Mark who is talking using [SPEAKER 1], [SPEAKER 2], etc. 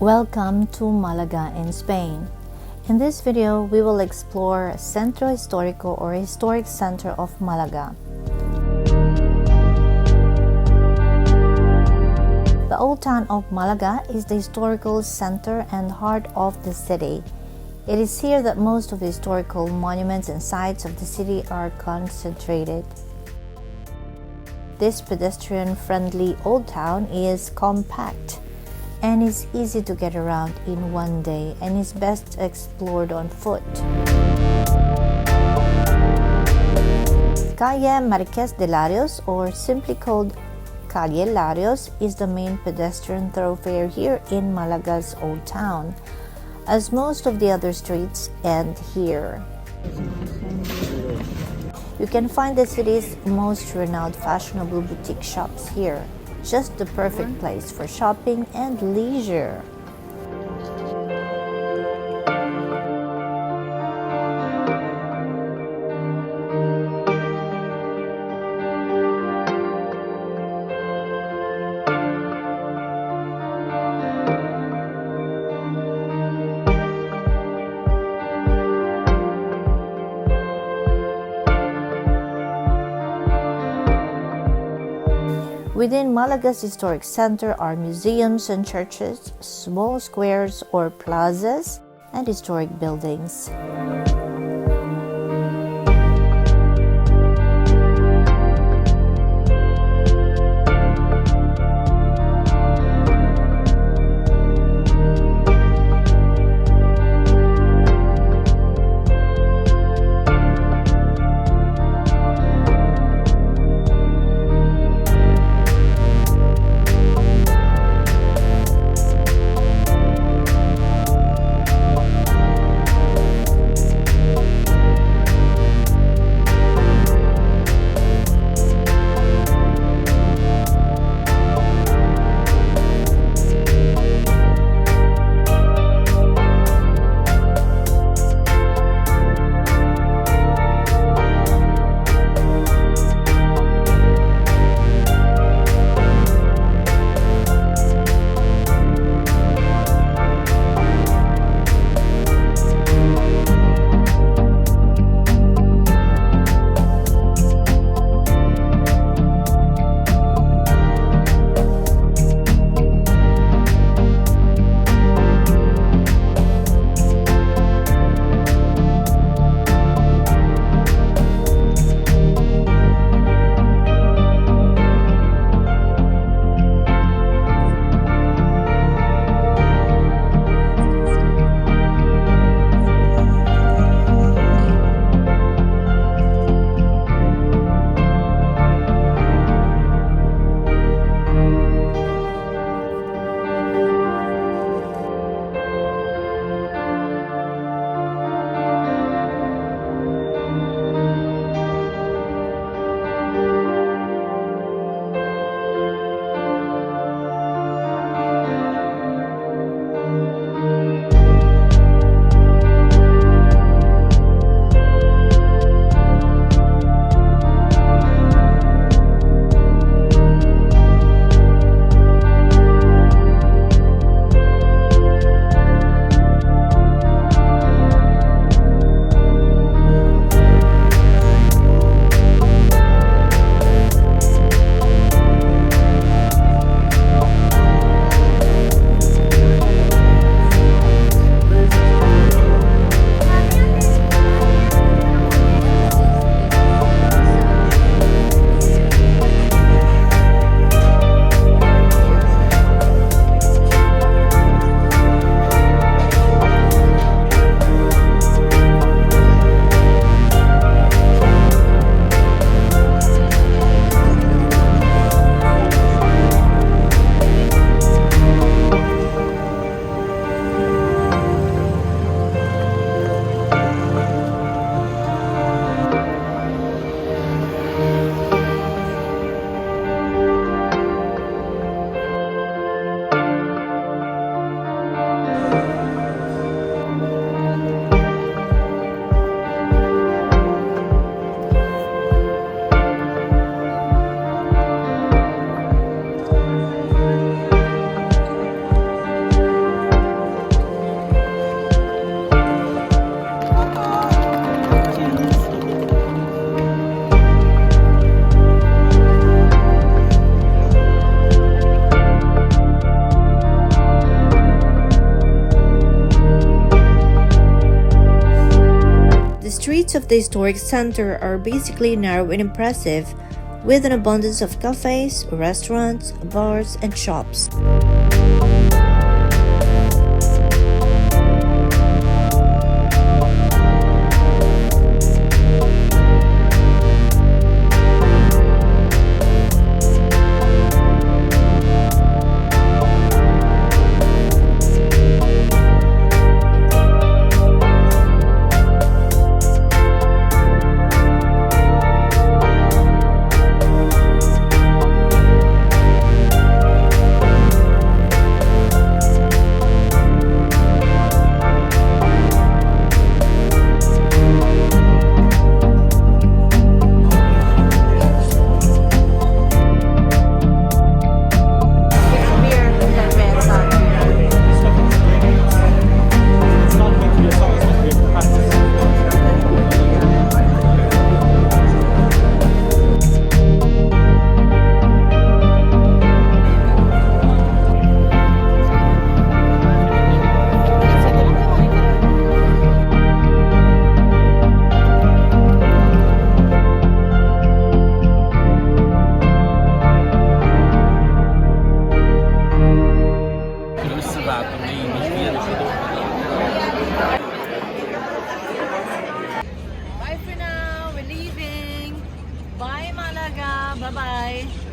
[SPEAKER 1] Welcome to Malaga in Spain. In this video, we will explore Centro Histórico or Historic Center of Malaga. The Old Town of Malaga is the historical center and heart of the city. It is here that most of the historical monuments and sites of the city are concentrated. This pedestrian-friendly old town is compact and is easy to get around in one day and is best explored on foot. Calle Marqués de Larios, or simply called Calle Larios, is the main pedestrian thoroughfare here in Malaga's Old Town, as most of the other streets end here. You can find the city's most renowned fashionable boutique shops here. Just the perfect place for shopping and leisure. Within Malaga's historic center are museums and churches, small squares or plazas, and historic buildings. streets of the historic center are basically narrow and impressive, with an abundance of cafes, restaurants, bars, and shops.
[SPEAKER 2] Bye for now. We're leaving. Bye, Malaga. Bye-bye.